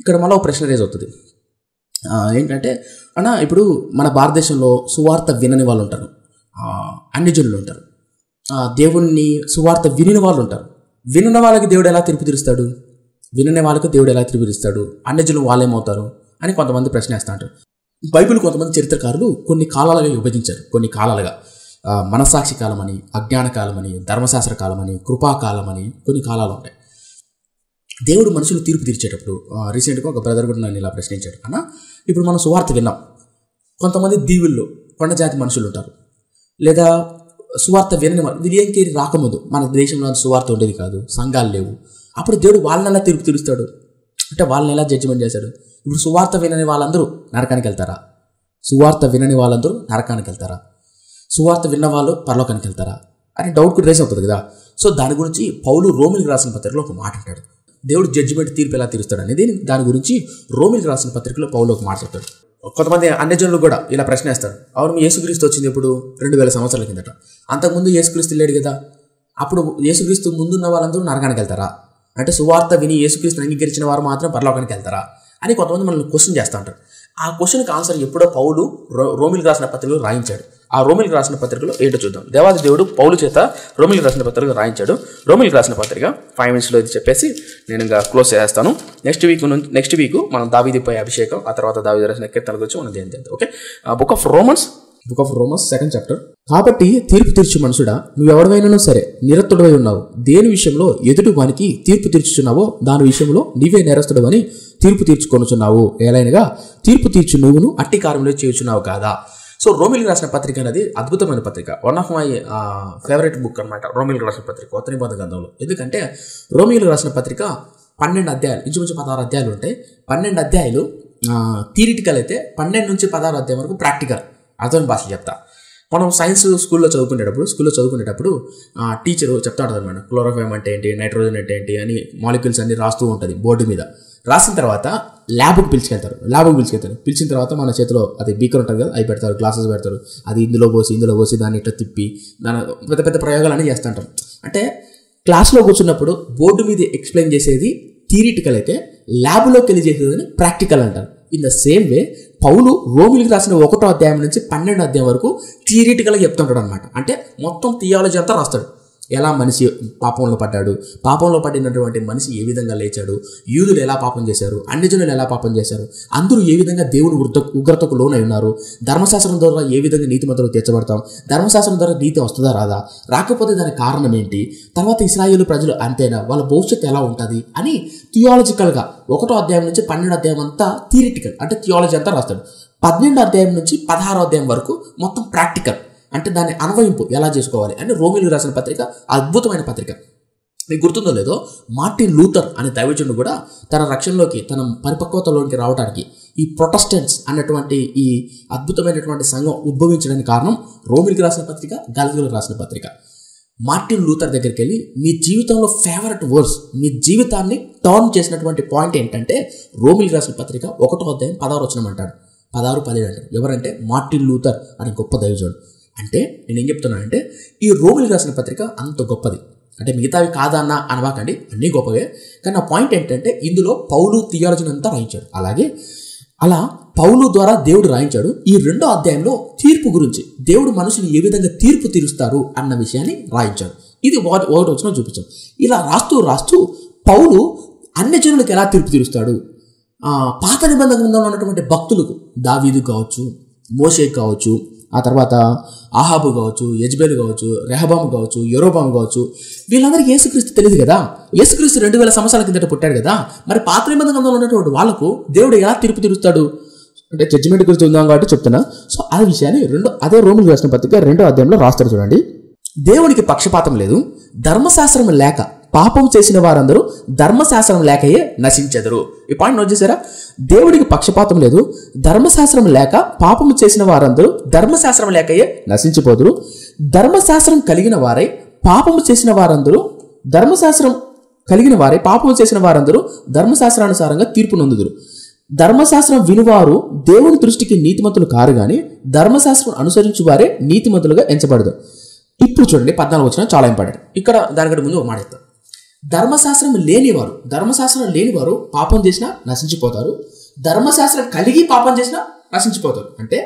ఇక్కడ మళ్ళీ ఒక ప్రశ్న రేజ్ అవుతుంది. ఏంటంటే అన్న, ఇప్పుడు మన భారతదేశంలో సువార్త వినని వాళ్ళు ఉంటారు, అన్ని జనులు ఉంటారు, దేవుణ్ణి సువార్త వినిన వాళ్ళు ఉంటారు. వినిన వాళ్ళకి దేవుడు ఎలా తీర్పు తీరుస్తాడు? వినని వాళ్ళకి దేవుడు ఎలా తీర్పు తీరుస్తాడు? అన్ని జనులు వాళ్ళేమవుతారు అని కొంతమంది ప్రశ్న వేస్తూ ఉంటారు. బైబిల్ కొంతమంది చరిత్రకారులు కొన్ని కాలాలుగా విభజించారు. కొన్ని కాలాలుగా మనస్సాక్షి కాలం అని, అజ్ఞాన కాలం అని, ధర్మశాస్త్ర కాలం అని, కృపాకాలం అని కొన్ని కాలాలు ఉంటాయి. దేవుడు మనుషులు తీర్పు తీర్చేటప్పుడు రీసెంట్గా ఒక బ్రదర్ కూడా నన్ను ఇలా ప్రశ్నించాడు, అన్న ఇప్పుడు మనం సువార్త విన్నాం, కొంతమంది దీవుల్లో కొండ జాతి మనుషులు ఉంటారు, లేదా సువార్త వినని వాళ్ళు, వీళ్ళేంకి రాకముందు మన దేశంలో సువార్త ఉండేది కాదు, సంఘాలు లేవు, అప్పుడు దేవుడు వాళ్ళని ఎలా తీర్పు తీరుస్తాడు? అంటే వాళ్ళని ఎలా జడ్జిమెంట్ చేశాడు? ఇప్పుడు సువార్త వినని వాళ్ళందరూ నరకానికి వెళ్తారా? సువార్త వినని వాళ్ళందరూ నరకానికి వెళ్తారా? సువార్త విన్న వాళ్ళు పరలోకానికి వెళ్తారా అని డౌట్ కూడా రేస్ అవుతుంది కదా. సో దాని గురించి పౌలు రోమిలికి రాసిన పత్రికలో ఒక మాట అంటాడు, దేవుడు జడ్జిమెంట్ తీర్పు ఎలా తీరుస్తాడు అనేది. దాని గురించి రోమిలికి రాసిన పత్రికలో పౌలు ఒక మాట చెప్తాడు. కొంతమంది అన్యజనులు కూడా ఇలా ప్రశ్న వేస్తారు, అవును యేసుక్రీస్తు వచ్చింది ఇప్పుడు 2000 సంవత్సరాల కిందట, అంతకుముందు యేసుక్రీస్తు లేడు కదా, అప్పుడు యేసుక్రీస్తు ముందున్న వాళ్ళందరూ నరకానికి వెళ్తారా? అంటే సువార్త విని యేసుక్రీస్తుని అంగీకరించిన వారు మాత్రం పరలోకానికి వెళ్తారా అని కొంతమంది మనల్ని క్వశ్చన్ చేస్తూ ఉంటారు. ఆ క్వశ్చన్కి ఆన్సర్ ఎప్పుడో పౌలు రోమిలికి రాసిన పత్రికలో రాయించాడు. ఆ రోమిలికి రాసిన పత్రికలో ఏంటో చూద్దాం. దేవాది దేవుడు పౌలు చేత రోమిలికి రాసిన పత్రిక రాయించాడు. రోమిలికి రాసిన పత్రిక 5 minutesలో ఇది చెప్పేసి నేను ఇంకా క్లోజ్ చేస్తాను. నెక్స్ట్ వీక్ మనం దావీదుపై అభిషేకం, ఆ తర్వాత దావీదు రాసిన కీర్తనల గురించి మనం ధ్యానం చేద్దాం. Okay, book of Romans 2nd chapter. కాబట్టి తీర్పు తీర్చు మనుషుడా, నువ్వెవడవైనానో సరే నిరస్తుడవై ఉన్నావు, దేని విషయంలో ఎదుటి వానికి తీర్పు తీర్చుచున్నావో దాని విషయంలో నీవే నేరస్తుడు అని తీర్పు తీర్చుకొనుచున్నావు. ఏలైనగా తీర్పు తీర్చు నువ్వును అట్టి కార్యంలో చేయుచున్నావు కాదా. సో రోమిలికి రాసిన పత్రిక అనేది అద్భుతమైన పత్రిక, one of my favourite book అనమాట రోమిలికి రాసిన పత్రిక కొత్త నిబంధన గ్రంథంలో. ఎందుకంటే రోమిలికి రాసిన పత్రిక 12 అధ్యాయాలు, ఇంచుమించు 16 అధ్యాయాలు ఉంటాయి. 12 అధ్యాయాలు థియరిటికల్ అయితే, 12 నుంచి 16 అధ్యాయం వరకు ప్రాక్టికల్, అర్థమైన భాషలు చెప్తా. మనం సైన్స్ స్కూల్లో చదువుకునేటప్పుడు టీచరు చెప్తా ఉంటుంది అనమాట, క్లోరోఫామ్ అంటే ఏంటి, నైట్రోజన్ అంటే ఏంటి అని మాలిక్యూల్స్ అన్ని రాస్తూ ఉంటుంది బోర్డు మీద. రాసిన తర్వాత ల్యాబ్కి పిలిచికెళ్తారు. పిలిచిన తర్వాత మన చేతిలో అది బీకర్ ఉంటుంది కదా, అవి పెడతారు, గ్లాసెస్ పెడతారు, అది ఇందులో పోసి దాన్ని ఇట్లా తిప్పి దాని పెద్ద ప్రయోగాలన్నీ చేస్తుంటారు. అంటే క్లాస్లో కూర్చున్నప్పుడు బోర్డు మీద ఎక్స్ప్లెయిన్ చేసేది థియరిటికల్ అయితే, ల్యాబ్లోకి వెళ్ళి చేసేదని ప్రాక్టికల్ అంటారు. ఇన్ ద సేమ్ వే పౌలు రోమిలికి రాసిన 1వ అధ్యాయం నుంచి 12వ అధ్యాయం వరకు థియరిటికల్గా చెప్తుంటాడు అనమాట. అంటే మొత్తం థియాలజీ అంతా రాస్తాడు. ఎలా మనిషి పాపంలో పడ్డాడు, పాపంలో పడినటువంటి మనిషి ఏ విధంగా లేచాడు, యూదులు ఎలా పాపం చేశారు, అన్యజనులు ఎలా పాపం చేశారు, అందరూ ఏ విధంగా దేవుని ఉగ్రతకు లోనై ఉన్నారు, ధర్మశాస్త్రం ద్వారా ఏ విధంగా నీతిమంతులకు తీర్చబడతాం, ధర్మశాస్త్రం ద్వారా నీతి వస్తుందా రాదా, రాకపోతే దానికి కారణం ఏంటి, తర్వాత ఇశ్రాయేలు ప్రజలు అంతేనా, వాళ్ళ భవిష్యత్తు ఎలా ఉంటుంది అని థియాలజికల్గా 1వ అధ్యాయం నుంచి 12వ అధ్యాయం అంతా థియరిటికల్ అంటే థియాలజీ అంతా రాస్తాడు. 12వ అధ్యాయం నుంచి 16వ అధ్యాయం వరకు మొత్తం ప్రాక్టికల్, అంటే దాన్ని అన్వయింపు ఎలా చేసుకోవాలి అని రోమిలికి రాసిన పత్రిక అద్భుతమైన పత్రిక. మీకు గుర్తుందో లేదో, మార్టిన్ లూథర్ అనే దైవజనుడు కూడా తన రక్షణలోకి, తన పరిపక్వతలోకి రావడానికి ఈ ప్రొటెస్టెంట్స్ అన్నటువంటి ఈ అద్భుతమైనటువంటి సంఘం ఉద్భవించడానికి కారణం రోమిలికి రాసిన పత్రిక, గలతీయులకు రాసిన పత్రిక. మార్టిన్ లూథర్ దగ్గరికి వెళ్ళి మీ జీవితంలో ఫేవరెట్ వర్డ్స్, మీ జీవితాన్ని టర్న్ చేసినటువంటి పాయింట్ ఏంటంటే రోమిలికి రాసిన పత్రిక 1వ అధ్యాయం 16వ వచనం అంటాడు, 16-17 అంటాడు. ఎవరంటే మార్టిన్ లూథర్ అనే గొప్ప దైవజనుడు. అంటే నేను ఏం చెప్తున్నానంటే ఈ రోమిలికి రాసిన పత్రిక అంత గొప్పది. అంటే మిగతావి కాదన్న అనవాకండి, అన్నీ గొప్పవే, కానీ నా పాయింట్ ఏంటంటే ఇందులో పౌలు థియాలజీని అంతా రాయించాడు. అలా పౌలు ద్వారా దేవుడు రాయించాడు. ఈ 2వ అధ్యాయంలో తీర్పు గురించి, దేవుడు మనుషులు ఏ విధంగా తీర్పు తీరుస్తారు అన్న విషయాన్ని రాయించాడు. ఇది ఒకటి వచ్చిన చూపించాడు. ఇలా రాస్తూ పౌలు అన్యజనులకు ఎలా తీర్పు తీరుస్తాడు, పాత నిబంధన గ్రంథంలో ఉన్నటువంటి భక్తులకు, దావీదు కావచ్చు, మోషే కావచ్చు, ఆ తర్వాత ఆహాబు కావచ్చు, యెజ్బేలు కావచ్చు, రెహబాము కావచ్చు, యెరోబాము కావచ్చు, వీళ్ళందరికీ యేసుక్రీస్తు తెలియదు కదా. యేసుక్రీస్తు 2000 సంవత్సరాల కిందట పుట్టాడు కదా. మరి పాత నిబంధన గ్రంథంలో ఉన్నటువంటి వాళ్ళకు దేవుడు ఎలా తీర్పు తీరుస్తాడు అంటే జడ్జిమెంట్ గురించి ఉందాం కాబట్టి చెప్తున్నా. సో ఆ విషయాన్ని అదే రోమిలికి రాసిన పత్రిక 2వ అధ్యాయంలో రాస్తారు చూడండి. దేవునికి పక్షపాతం లేదు, ధర్మశాస్త్రం లేక పాపం చేసిన వారందరూ ధర్మశాస్త్రం లేకయే నశించెదరు. ఈ పాయింట్ నోట్ చేశారా? దేవుడికి పక్షపాతం లేదు, ధర్మశాస్త్రం లేక పాపము చేసిన వారందరూ ధర్మశాస్త్రం లేకయే నశించిపోదురు. ధర్మశాస్త్రం కలిగిన వారై పాపము చేసిన వారందరూ పాపము చేసిన వారందరూ ధర్మశాస్త్రానుసారంగా తీర్పు నొందుదురు. ధర్మశాస్త్రం వినువారు దేవుని దృష్టికి నీతిమంతులు కారు గాని ధర్మశాస్త్రం అనుసరించు వారే నీతిమంతులుగా ఎంచబడదు. ఇప్పుడు చూడండి 14వ వచనం చాలా ఇంపార్టెంట్. ఇక్కడ దానికంటే ముందు ఒక మాట చెప్తాను. ధర్మశాస్త్రం లేనివారు పాపం చేసినా నశించిపోతారు, ధర్మశాస్త్రం కలిగి పాపం చేసినా నశించిపోతారు. అంటే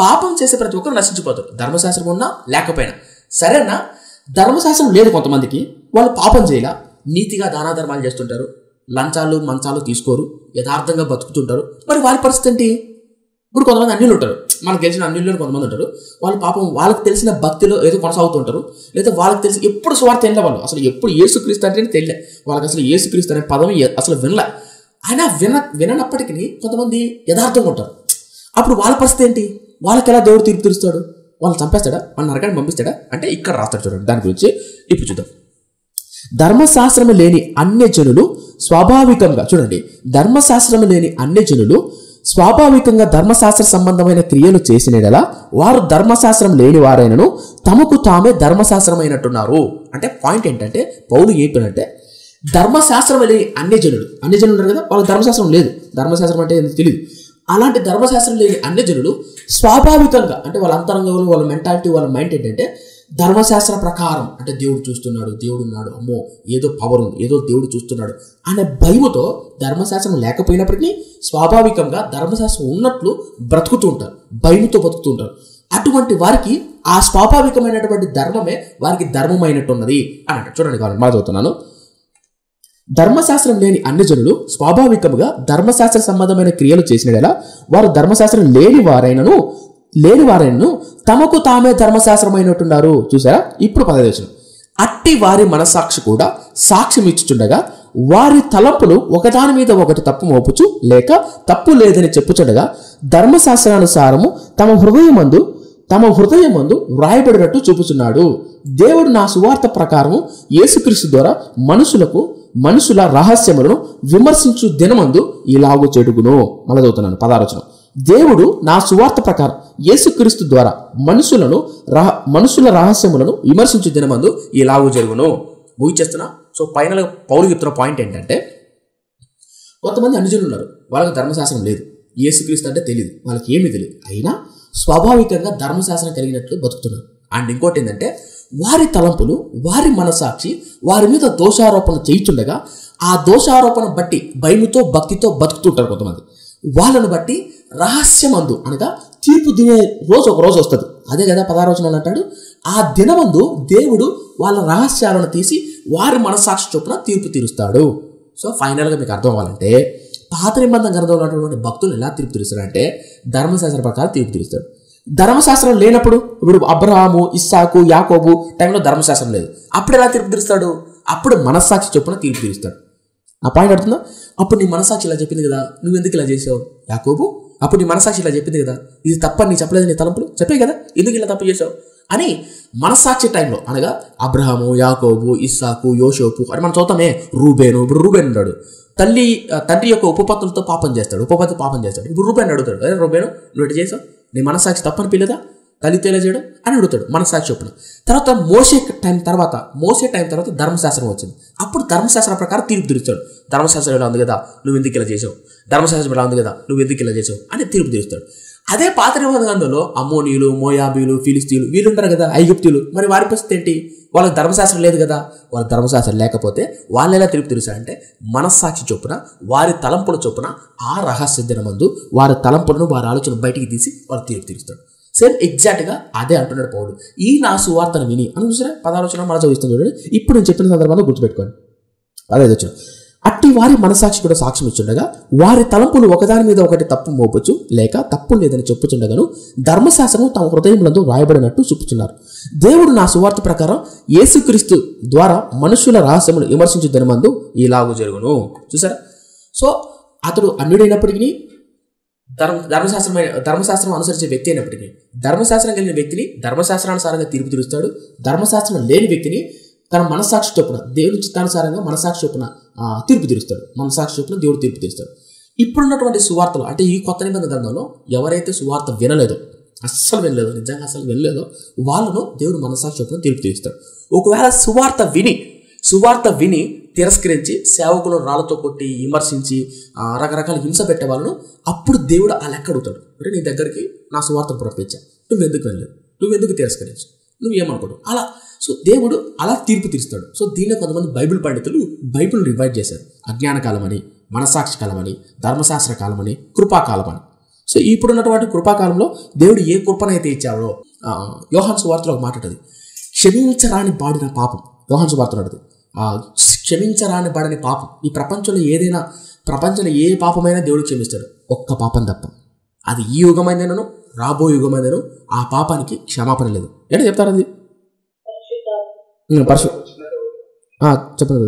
పాపం చేసే ప్రతి ఒక్కరు నశించిపోతారు, ధర్మశాస్త్రం ఉన్నా లేకపోయినా. సరేనా? ధర్మశాస్త్రం లేదు కొంతమందికి, వాళ్ళు పాపం చేయాల, నీతిగా దానా ధర్మాలు చేస్తుంటారు, లంచాలు మంచాలు తీసుకోరు, యథార్థంగా బతుకుతుంటారు. మరి వాళ్ళ పరిస్థితి ఏంటి? ఇప్పుడు కొంతమంది అన్యులు ఉంటారు, మనకు తెలిసిన అన్యుల్లో కొంతమంది ఉంటారు. వాళ్ళు పాపం వాళ్ళకి తెలిసిన భక్తిలో ఏదో కొనసాగుతుంటారు, లేదా వాళ్ళకి తెలిసి ఎప్పుడు సువార్త వెళ్ళే వాళ్ళు అసలు ఎప్పుడు యేసుక్రీస్తు అంటే తెలియలే వాళ్ళకి, అసలు యేసుక్రీస్తు అనే పదం అసలు వినలే. అయినా విననప్పటికీ కొంతమంది యథార్థంగా ఉంటారు. అప్పుడు వాళ్ళ పరిస్థితి ఏంటి? వాళ్ళకి ఎలా దేవుడు తీర్పు తీరుస్తాడు? వాళ్ళని చంపేస్తాడా? వాళ్ళని నరకానికి పంపిస్తాడా? అంటే ఇక్కడ రాస్తాడు చూడండి, దాని గురించి ఇప్పుడు చూద్దాం. ధర్మశాస్త్రము లేని అన్యజనులు స్వాభావికంగా, చూడండి, ధర్మశాస్త్రము లేని అన్యజనులు స్వాభావికంగా ధర్మశాస్త్ర సంబంధమైన క్రియలు చేసినలా వారు ధర్మశాస్త్రం లేని వారైనను తమకు తామే ధర్మశాస్త్రమైనట్టున్నారు. అంటే పాయింట్ ఏంటంటే పౌలు ఏంటంటే ధర్మశాస్త్రం లేని అన్యజనులు ఉన్నారు కదా, వాళ్ళకి ధర్మశాస్త్రం లేదు, ధర్మశాస్త్రం అంటే ఎందుకు తెలియదు. అలాంటి ధర్మశాస్త్రం లేని అన్యజనులు స్వాభావికంగా, అంటే వాళ్ళ అంతరంగంలో వాళ్ళ మెంటాలిటీ వాళ్ళ మైండ్ ఏంటంటే ధర్మశాస్త్ర ప్రకారం, అంటే దేవుడు చూస్తున్నాడు, దేవుడు ఉన్నాడు, అమ్మో ఏదో పవర్ ఉంది, ఏదో దేవుడు చూస్తున్నాడు అనే భయముతో ధర్మశాస్త్రం లేకపోయినప్పటికీ స్వాభావికంగా ధర్మశాస్త్రం ఉన్నట్లు బ్రతుకుతూ ఉంటారు, భయముతో బతుకుతూ ఉంటారు. అటువంటి వారికి ఆ స్వాభావికమైనటువంటి ధర్మమే వారికి ధర్మమైనట్టున్నది అని అంటే చూడండి, కావాలి మా చదువుతున్నాను. ధర్మశాస్త్రం లేని అన్యజనులు స్వాభావికంగా ధర్మశాస్త్ర సంబంధమైన క్రియలు చేసినలా వారు ధర్మశాస్త్రం లేని వారైనను తమకు తామే ధర్మశాస్త్రమైనట్టున్నారు. చూసారా? ఇప్పుడు 15వ వచనం. అట్టి వారి మనస్సాక్షి కూడా సాక్ష్యం ఇచ్చుచుండగా వారి తలంపులు ఒకదాని మీద ఒకటి తప్పు మోపుచు లేక తప్పు లేదని చెప్పుచుండగా ధర్మశాస్త్రానుసారము తమ హృదయమందు వ్రాయబడినట్టు చూపుచున్నాడు. దేవుడు నా సువార్త ప్రకారము యేసుక్రీస్తు ద్వారా మనుషుల రహస్యములను విమర్శించు దినమందు ఇలాగు చెడుగును. మళ్ళీ చదువుతున్నాను 16వ వచనం. దేవుడు నా సువార్త ప్రకారం యేసుక్రీస్తు ద్వారా మనుషుల రహస్యములను విమర్శించు దినమందు ఇలాగు జరుగును. ముగిచేస్తున్నా. సో ఫైనల్ పౌలు చెప్తున్న పాయింట్ ఏంటంటే, కొంతమంది అన్యజనులు ఉన్నారు, వాళ్ళకి ధర్మశాస్త్రం లేదు, యేసుక్రీస్తు అంటే తెలియదు, వాళ్ళకి ఏమీ తెలియదు, అయినా స్వాభావికంగా ధర్మశాస్త్రం కలిగినట్లు బతుకుతున్నారు. అండ్ ఇంకోటి ఏంటంటే వారి తలంపులు, వారి మనసాక్షి వారి మీద దోషారోపణ చేయుచుండగా ఆ దోషారోపణ బట్టి భయముతో భక్తితో బతుకుతుంటారు కొంతమంది. వాళ్ళను బట్టి రహస్యమందు, అనగా తీర్పు దినే రోజు ఒక రోజు వస్తుంది. అదే కదా 16వ వచనం అంటాడు, ఆ దినమందు దేవుడు వాళ్ళ రహస్యాలను తీసి వారి మనసాక్షి చొప్పున తీర్పు తీరుస్తాడు. సో ఫైనల్గా మీకు అర్థం అవ్వాలంటే పాత నిబంధన గ్రంథంలో ఉన్నటువంటి భక్తులు ఎలా తీర్పు తీరుస్తాడంటే ధర్మశాస్త్ర ప్రకారం తీర్పు తీరుస్తాడు. ధర్మశాస్త్రం లేనప్పుడు, ఇప్పుడు అబ్రహాము, ఇస్సాకు, యాకోబు టైంలో ధర్మశాస్త్రం లేదు, అప్పుడు ఎలా తీర్పు తీరుస్తాడు? అప్పుడు మనస్సాక్షి చొప్పున తీర్పు తీరుస్తాడు. ఆ పాయింట్ అడుగుతుందా? అప్పుడు నీ మనస్సాక్షి ఇలా చెప్పింది కదా, నువ్వు ఎందుకు ఇలా చేసావు యాకోబు? అప్పుడు నీ మనస్సాక్షి ఇలా చెప్పింది కదా, ఇది తప్పని నీ చెప్పలేదు, నీ తలంపులు చెప్పే కదా, ఎందుకు ఇలా తప్పు చేసావు అని మనస్సాక్షి టైంలో, అనగా అబ్రహాము, యాకోబు, ఇస్సాకు, యోషోపు అని మనం చూద్దామే. రూబేను, ఇప్పుడు రూబేన్ ఉన్నాడు, తండ్రి యొక్క ఉపపత్తులతో పాపం చేస్తాడు, పాపం చేస్తాడు. ఇప్పుడు రూబేన్ అడుగుతాడు, అరే రూబేను నువ్వు ఎటు చేసావు, నీ మనస్సాక్షి తప్పని పిల్లదా తల్లి తెలియజేయడం అని అడుగుతాడు, మనస్సాక్షి చొప్పున. తర్వాత మోసే టైం తర్వాత ధర్మశాస్త్రం వచ్చింది, అప్పుడు ధర్మశాస్త్రం ప్రకారం తీర్పు తీరుస్తాడు. ధర్మశాస్త్రం ఎలా ఉంది కదా, నువ్వు ఎందుకు ఇలా చేసావు, ధర్మశాస్త్రం ఎలా ఉంది కదా, నువ్వు ఎందుకు ఇలా చేసావు అని తీర్పు తీరుస్తాడు. అదే పాత నిబంధన గ్రంథంలో అమ్మోనీయులు, మోయాబీలు, ఫిలిస్తీన్లు వీళ్ళు ఉంటారు కదా, ఐగుప్తీయులు, మరి వారి పరిస్థితి ఏంటి? వాళ్ళకి ధర్మశాస్త్రం లేదు కదా. వాళ్ళ ధర్మశాస్త్రం లేకపోతే వాళ్ళు ఎలా తీర్పు తీరుస్తారంటే మనస్సాక్షి చొప్పున, వారి తలంపుల చొప్పున, ఆ రహస్య దినమందు వారి తలంపులను, వారి ఆలోచన బయటికి తీసి వాళ్ళు తీర్పు తీరుస్తాడు. సేమ్ ఎగ్జాక్ట్గా అదే అంటున్నాడు పౌలు. ఈ నా సువార్తను విని అని చూసారా 16వ వచనం మన చదివిస్తాం చూడండి. ఇప్పుడు నేను చెప్పిన సందర్భంలో గుర్తుపెట్టుకోండి. 15వ వచనం. అట్టి వారి మనసాక్షి కూడా సాక్ష్యం ఇచ్చుండగా వారి తలంపులు ఒకదాని మీద ఒకటి తప్పు మోపుచు లేక తప్పు లేదని చెప్పుచుండగాను ధర్మశాస్త్రము తమ హృదయములందు రాయబడినట్టు చూపుచున్నారు. దేవుడు నా సువార్త ప్రకారం యేసుక్రీస్తు ద్వారా మనుషుల రహస్యమును విమర్శించు దినమందు ఇలాగూ జరుగును. చూసారా? సో అతడు అన్యుడైనప్పటికీ ధర్మశాస్త్రం అనుసరించే వ్యక్తి అయినప్పటికీ, ధర్మశాస్త్రం కలిగిన వ్యక్తిని ధర్మశాస్త్రానుసారంగా తీర్పు తీరుస్తాడు. ధర్మశాస్త్రం లేని వ్యక్తిని తన మనస్సాక్షి చొప్పున, దేవుని చిత్తానుసారంగా మనస్సాక్షి చొప్పున తీర్పు తీరుస్తాడు. మనస్సాక్షి చొప్పున దేవుడు తీర్పు తీరుస్తాడు. ఇప్పుడున్నటువంటి సువార్తలు, అంటే ఈ కొత్త నిబంధన గ్రంథంలో ఎవరైతే సువార్త వినలేదో, నిజంగా అసలు వినలేదో వాళ్ళను దేవుడు మనస్సాక్షి చొప్పున తీర్పు తీరుస్తాడు. ఒకవేళ సువార్త విని తిరస్కరించి సేవకులను రాళ్లతో కొట్టి విమర్శించి రకరకాల హింస పెట్టే వాళ్ళను, అప్పుడు దేవుడు ఆ లెక్క అడుగుతాడు. అంటే నీ దగ్గరికి నా సువార్తను ప్రకటించా, నువ్వెందుకు వెళ్ళలేదు, నువ్వెందుకు తిరస్కరించు, నువ్వేమనుకోడు. అలా సో దేవుడు అలా తీర్పు తీరుస్తాడు. సో దీనిలో కొంతమంది బైబిల్ పండితులు బైబిల్ రివైడ్ చేశారు. అజ్ఞాన కాలం అని, మనస్సాక్షి కాలం అని, ధర్మశాస్త్ర కాలం అని, కృపాకాలం అని. సో ఇప్పుడున్నటువంటి కృపాకాలంలో దేవుడు ఏ కృపనైతే ఇచ్చాడో, యోహాను సువార్తలో ఒక మాట ఉంటుంది, క్షమించరాని బాడిన పాపం. యోహాను సువార్తలో ఉంటుంది, క్షమించరాని బాడని పాపం. ఈ ప్రపంచంలో ఏ పాపమైనా దేవుడు క్షమిస్తాడు, ఒక్క పాపం తప్ప. అది ఈ యుగమైందనను రాబో యుగమైందను ఆ పాపానికి క్షమాపణ లేదు. ఏంటో చెప్తారు అది చెప్పండి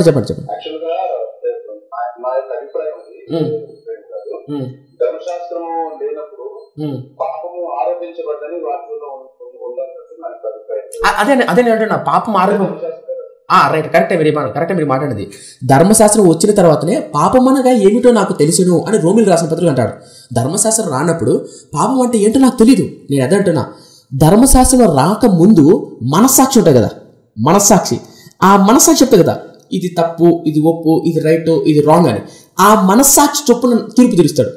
కదా, చెప్పండి. ధర్మశాస్త్రం లేనప్పుడు పాపము ఆరోపించబడ్డని వాక్యంలో అదే అంటున్నా, పాపం ఆరోపం. రైట్, కరెక్టే మీరు మాట్లాడేది. ధర్మశాస్త్రం వచ్చిన తర్వాతనే పాపం అనగా ఏమిటో నాకు తెలుసును అని రోమిలు రాసిన పత్రిక అంటాడు. ధర్మశాస్త్రం రానప్పుడు పాపం అంటే ఏంటో నాకు తెలియదు. నేను అదే అంటున్నా, ధర్మశాస్త్రం రాకముందు మనస్సాక్షి ఉంటాయి కదా, మనస్సాక్షి. ఆ మనస్సాక్షి చెప్తే కదా ఇది తప్పు, ఇది ఒప్పు, ఇది రైట్, ఇది రాంగ్ అని. ఆ మనస్సాక్షి చొప్పున తీర్పు తీరుస్తాడు.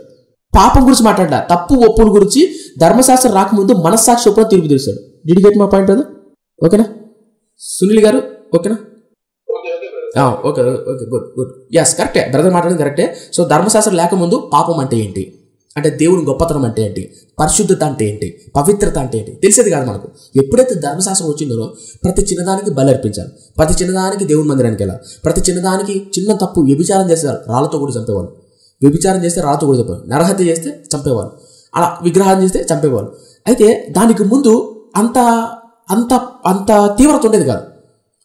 పాపం గురించి మాట్లాడలా, తప్పు ఒప్పుల గురించి ధర్మశాస్త్రం రాకముందు మనస్సాక్షి చొప్పున తీర్పు తీరుస్తాడు. Did you get my point brother? ఓకేనా సునీల్ గారు? ఓకేనా? Okay, good. ఎస్, కరెక్టే బ్రదర్ మాట్లాడేది కరెక్టే. సో ధర్మశాస్త్రం లేకముందు పాపం అంటే ఏంటి, అంటే దేవుని గొప్పతనం అంటే ఏంటి, పరిశుద్ధత అంటే ఏంటి, పవిత్రత అంటే ఏంటి తెలిసేది కాదు మనకు. ఎప్పుడైతే ధర్మశాస్త్రం వచ్చిందో ప్రతి చిన్నదానికి బలి అర్పించాలి, ప్రతి చిన్నదానికి దేవుని మందిరానికి వెళ్ళాలి, ప్రతి చిన్నదానికి చిన్న తప్పు వ్యభిచారం చేస్తారు రాళ్ళతో కూడా చంపేవాళ్ళు, వ్యభిచారం చేస్తే రాళ్ళతో కూడా చంపేవాళ్ళు, నరహత్య చేస్తే చంపేవాళ్ళు, అలా విగ్రహాన్ని చేస్తే చంపేవాళ్ళు. అయితే దానికి ముందు అంత అంత అంత తీవ్రత ఉండేది కాదు.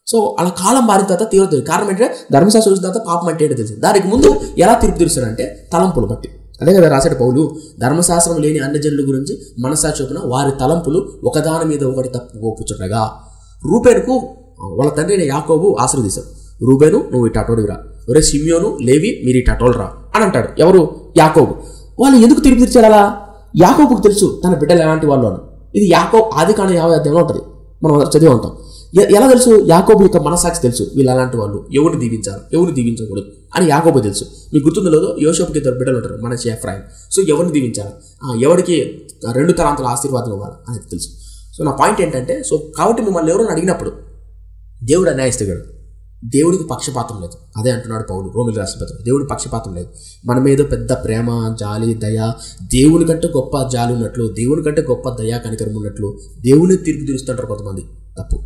సో అలా కాలం మారిన తర్వాత తీవ్రత. కారణం ఏంటంటే ధర్మశాస్త్రం వచ్చిన తర్వాత పాపం అంటే ఏంటో తెలిసింది. దానికి ముందు ఎలా తీర్పు తీరుస్తారంటే తలంపులు బట్టి. అదే కదా రాశాడు పౌలు, ధర్మశాస్త్రం లేని అన్యజనుల గురించి మనస్సాక్షి చొప్పున వారి తలంపులు ఒకదాని మీద ఒకటి తప్పు ఒప్పుచుండగా. రూబేనుకు వాళ్ళ తండ్రి యాకోబు ఆశీర్వదిస్తాడు. రూబేను, నువ్వు ఇటు అటోడిరా, ఒరే సిమియోను, లేవి, మీరు ఇటు అటోలరా అని అంటాడు. ఎవరు? యాకోబు. వాళ్ళు ఎందుకు తీర్పు తీర్చారు అలా? యాకోబుకు తెలుసు తన బిడ్డలు ఎలాంటి వాళ్ళు అని. ఇది యాకోబు ఆదికాండం 50 అధ్యాయంలో ఉంటుంది, మనం చదివి ఉంటాం. ఎలా తెలుసు? యాకోబు యొక్క మనస్సాక్షి తెలుసు, వీళ్ళు అలాంటి వాళ్ళు, ఎవరిని దీవించాలి, ఎవరిని దీవించకూడదు అని యాకోబు తెలుసు. మీకు గుర్తుందో లేదో, యోసేపుకి 2 బిడ్డలు ఉంటారు, మనషే, ఎఫ్రాయిం. సో ఎవరిని దీవించాలి, ఎవరికి 2 తరాంతుల ఆశీర్వాదం ఇవ్వాలి అనేది తెలుసు. సో నా పాయింట్ ఏంటంటే, సో కాబట్టి మిమ్మల్ని ఎవరైనా అడిగినప్పుడు దేవుడు అన్యాయస్తుడు, దేవుడికి పక్షపాతం లేదు. అదే అంటున్నాడు పౌలు రోమిలు రాసిన పత్రిక, దేవుడి పక్షపాతం లేదు. మన మీద పెద్ద ప్రేమ, జాలి, దయ, దేవుని కంటే గొప్ప జాలి ఉన్నట్లు, దేవుని కంటే గొప్ప దయా కనికరం ఉన్నట్లు దేవుని తీర్పు తీరుస్తుంటారు కొంతమంది. తప్పు.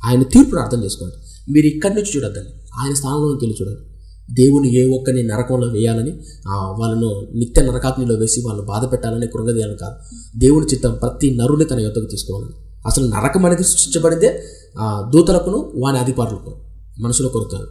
ఆయన తీర్పును అర్థం చేసుకోండి. మీరు ఇక్కడి నుంచి చూడొద్దండి, ఆయన స్థానంలోకి వెళ్ళి చూడండి. దేవుని ఏ ఒక్కరిని నరకంలో వేయాలని, వాళ్ళను నిత్య నరకాగ్నిలో వేసి వాళ్ళు బాధ పెట్టాలని, కృంగదీయాలని కాదు. దేవుని చిత్తం ప్రతి నరుని తన యొద్దకు తీసుకోవాలని. అసలు నరకం అనేది సృష్టించబడిందే దూతలకును వాని అధికారులకు, మనుషుల కొరకు కాదు.